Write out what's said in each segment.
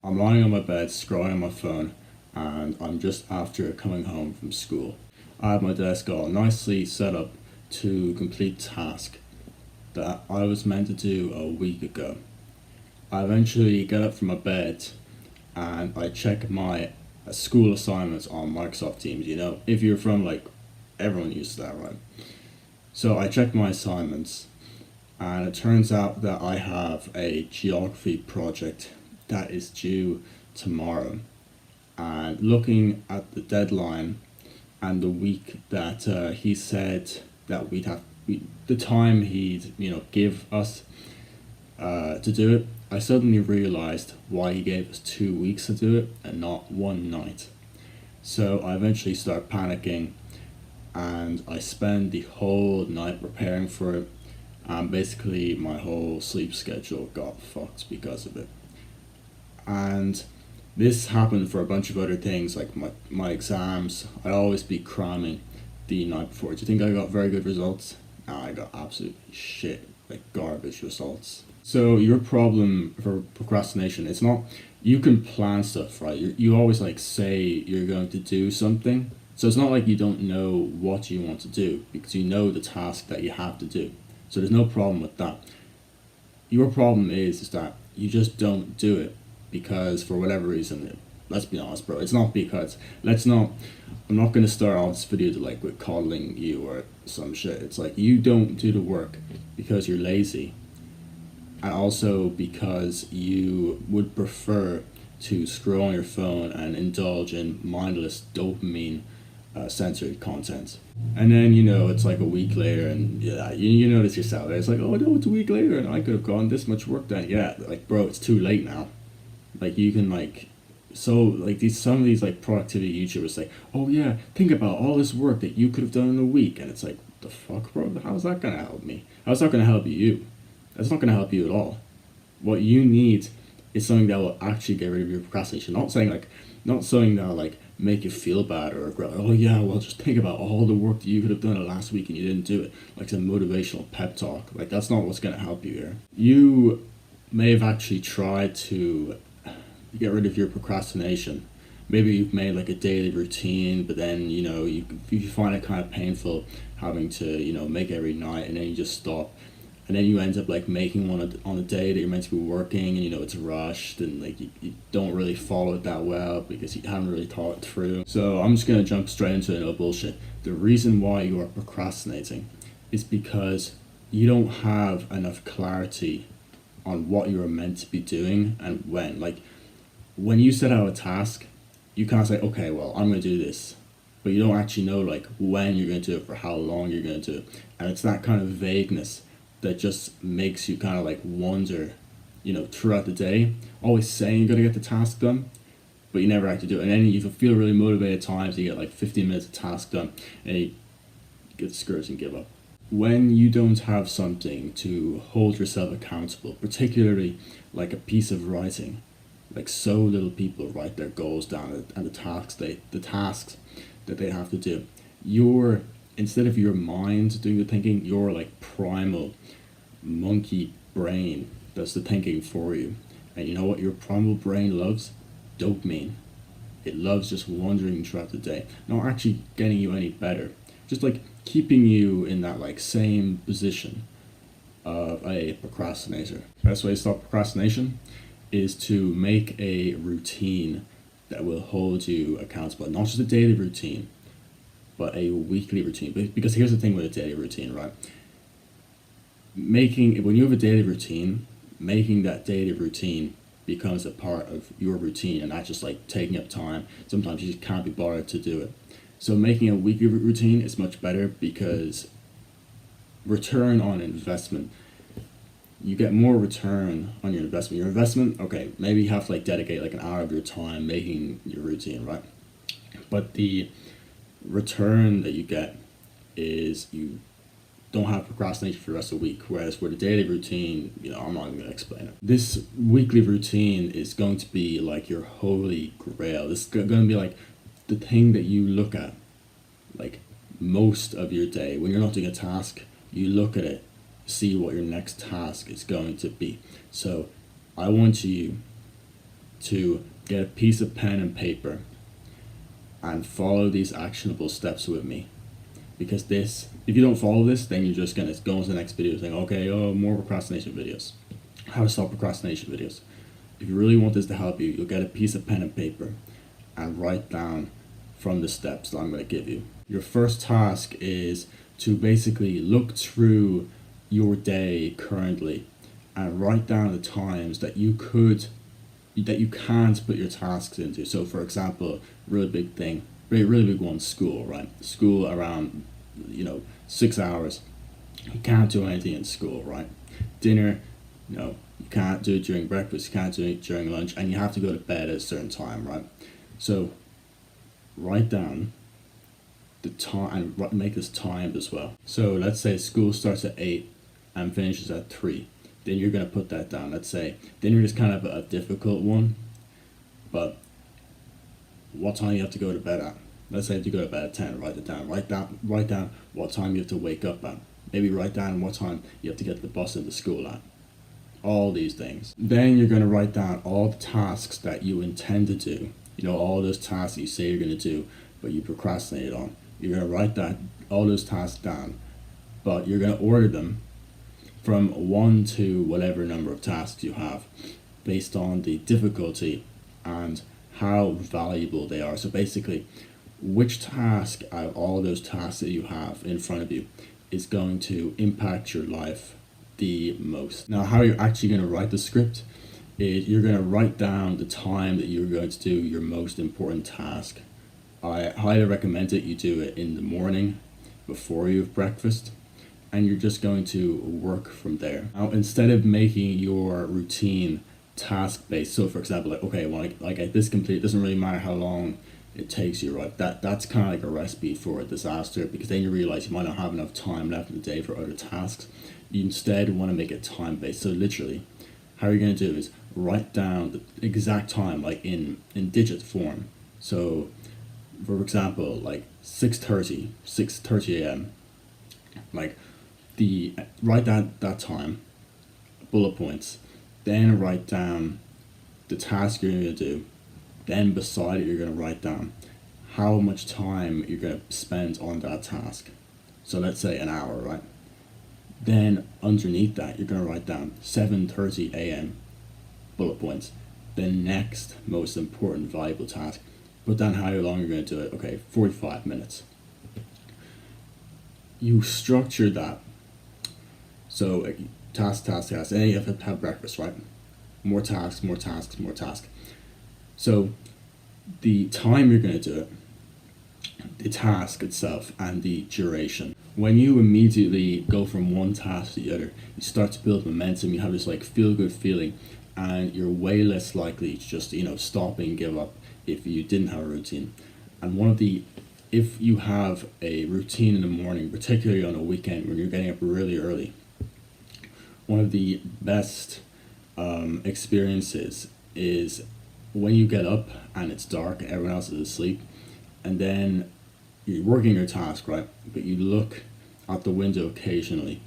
I'm lying on my bed scrolling on my phone and I'm just after coming home from school. I have my desk all nicely set up to complete task that I was meant to do a week ago. I eventually get up from my bed and I check my school assignments on Microsoft Teams. You know, if you're from everyone uses that, right? So I check my assignments and it turns out that I have a geography project that is due tomorrow. And looking at the deadline and the week that he said that the time he'd give us to do it, I suddenly realized why he gave us 2 weeks to do it and not one night. So I eventually start panicking and I spend the whole night preparing for it, and basically my whole sleep schedule got fucked because of it. And this happened for a bunch of other things, like my exams. I always be cramming the night before. Do you think I got very good results? Nah, I got absolutely shit, like garbage results. So your problem for procrastination, it's not, you can plan stuff, right? You always say you're going to do something. So it's not like you don't know what you want to do because you know the task that you have to do. So there's no problem with that. Your problem is that you just don't do it because for whatever reason. Let's be honest, bro. It's not because I'm not gonna start off this video with coddling you or some shit. It's you don't do the work because you're lazy, and also because you would prefer to scroll on your phone and indulge in mindless dopamine censored content. And then it's a week later and you notice yourself. It's oh no, it's a week later and I could have gotten this much work done. Yeah, bro, it's too late now. You can some of these productivity YouTubers say, oh yeah, think about all this work that you could have done in a week, and it's the fuck, bro? How's that gonna help me? How's that gonna help you? That's not gonna help you at all. What you need is something that will actually get rid of your procrastination. Not something that'll make you feel bad or regret. Oh yeah, well just think about all the work that you could have done last week and you didn't do it. Some motivational pep talk. That's not what's gonna help you here. You may have actually tried to get rid of your procrastination. Maybe you've made a daily routine, but then you find it kind of painful having to make every night, and then you just stop, and then you end up making one on a day that you're meant to be working, and it's rushed, and you don't really follow it that well because you haven't really thought it through. So I'm just gonna jump straight into it. No bullshit. The reason why you are procrastinating is because you don't have enough clarity on what you're meant to be doing and when. When you set out a task, you kind of say, okay, well, I'm going to do this. But you don't actually know, when you're going to do it, for how long you're going to do it. And it's that kind of vagueness that just makes you kind of, wonder, throughout the day. Always saying you're going to get the task done, but you never actually do it. And then you feel really motivated at times, you get, 15 minutes of task done, and you get discouraged and give up. When you don't have something to hold yourself accountable, particularly a piece of writing, so little people write their goals down and the tasks that they have to do. Instead of your mind doing the thinking, your primal monkey brain does the thinking for you. And you know what your primal brain loves? Dopamine. It loves just wandering throughout the day, not actually getting you any better, just keeping you in that same position of a procrastinator. Best way to stop procrastination is to make a routine that will hold you accountable. Not just a daily routine, but a weekly routine. Because here's the thing with a daily routine, right? When you have a daily routine, making that daily routine becomes a part of your routine, and that's just taking up time. Sometimes you just can't be bothered to do it. So making a weekly routine is much better because return on investment, you get more return on your investment. Your investment, okay, maybe you have to dedicate an hour of your time making your routine, right? But the return that you get is you don't have procrastination for the rest of the week. Whereas with a daily routine, I'm not even gonna explain it. This weekly routine is going to be your holy grail. This is going to be the thing that you look at most of your day. When you're not doing a task, you look at it, see what your next task is going to be. So I want you to get a piece of pen and paper and follow these actionable steps with me. Because this, if you don't follow this, then you're just gonna go into the next video saying, okay, oh, more procrastination videos, how to stop procrastination videos. If you really want this to help you, you'll get a piece of pen and paper and write down from the steps that I'm gonna give you. Your first task is to basically look through your day currently and write down the times that you can't put your tasks into. So for example, really big thing, really big one, school, right? School around 6 hours. You can't do anything in school, right? Dinner, you can't do it during breakfast, you can't do it during lunch, and you have to go to bed at a certain time, right? So write down the time and make this timed as well. So let's say school starts at 8 and finishes at 3. Then you're going to put that down. Let's say dinner is kind of a difficult one, but what time you have to go to bed at? Let's say you have to go to bed at 10, write it down. Write down what time you have to wake up at. Maybe write down what time you have to get the bus into school at. All these things. Then you're going to write down all the tasks that you intend to do. All those tasks you say you're going to do, but you procrastinate on. You're going to write all those tasks down, but you're going to order them from 1 to whatever number of tasks you have based on the difficulty and how valuable they are. So basically, which task out of all those tasks that you have in front of you is going to impact your life the most. Now, how you're actually going to write the script is you're going to write down the time that you're going to do your most important task. I highly recommend it you do it in the morning before you have breakfast, and you're just going to work from there. Now, instead of making your routine task-based, so for example, when I get this complete, it doesn't really matter how long it takes you, right? That's kind of like a recipe for a disaster, because then you realize you might not have enough time left in the day for other tasks. You instead want to make it time-based. So literally, how you're going to do is write down the exact time, like in digit form. So, for example, like 6:30 a.m. Like write that time, bullet points. Then write down the task you're going to do. Then beside it, you're going to write down how much time you're going to spend on that task. So let's say an hour, right? Then underneath that, you're going to write down 7:30 a.m. bullet points. The next most important valuable task. Put down how long you're going to do it. Okay, 45 minutes. You structure that. So task. And you have to have breakfast, right? More tasks. So the time you're going to do it, the task itself, and the duration. When you immediately go from one task to the other, you start to build momentum. You have this feel-good feeling, and you're way less likely to just stop and give up if you didn't have a routine. And if you have a routine in the morning, particularly on a weekend when you're getting up really early, one of the best experiences is when you get up and it's dark and everyone else is asleep, and then you're working your task, right? But you look out the window occasionally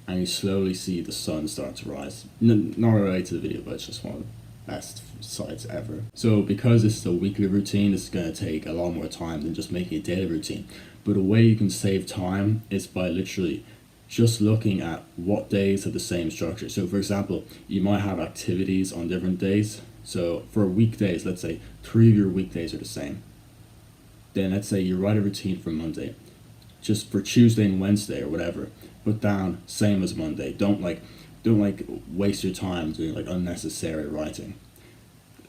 and you slowly see the sun start to rise. Not related to the video, but it's just one of the best sights ever. So because this is a weekly routine, this is going to take a lot more time than just making a daily routine. But a way you can save time is by literally just looking at what days have the same structure. So for example, you might have activities on different days. So for weekdays, let's say 3 of your weekdays are the same. Then let's say you write a routine for Monday. Just for Tuesday and Wednesday or whatever, put down same as Monday. Don't waste your time doing unnecessary writing.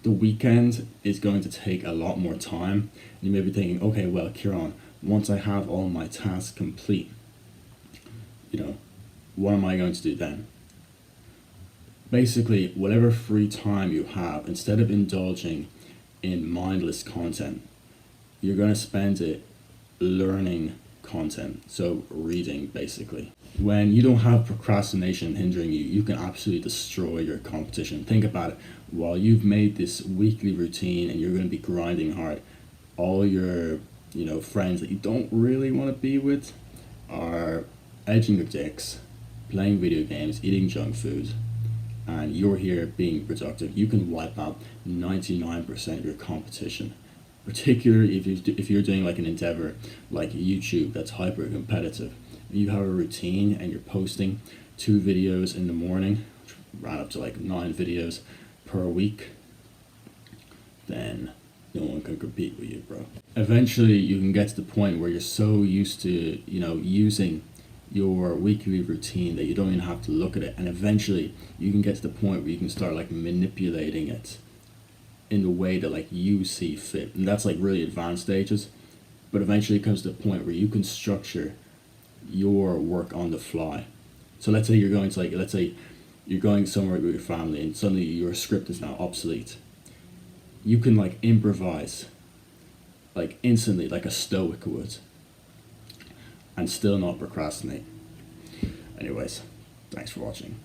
The weekend is going to take a lot more time. You may be thinking, okay, well, Kieran, once I have all my tasks complete, what am I going to do then? Basically, whatever free time you have, instead of indulging in mindless content, you're going to spend it learning content, so reading basically. When you don't have procrastination hindering you, you can absolutely destroy your competition. Think about it. While you've made this weekly routine and you're going to be grinding hard, all your friends that you don't really want to be with are edging their dicks, playing video games, eating junk food, and you're here being productive, you can wipe out 99% of your competition. Particularly if you're doing like an endeavor like YouTube that's hyper competitive. You have a routine and you're posting 2 videos in the morning, right up to like 9 videos per week, then no one can compete with you, bro. Eventually you can get to the point where you're so used to, using your weekly routine that you don't even have to look at it, and eventually you can get to the point where you can start like manipulating it in the way that like you see fit. And that's like really advanced stages, but eventually it comes to the point where you can structure your work on the fly. So let's say you're going somewhere with your family and suddenly your script is now obsolete. You can like improvise like instantly, like a stoic would, and still not procrastinate. Anyways, thanks for watching.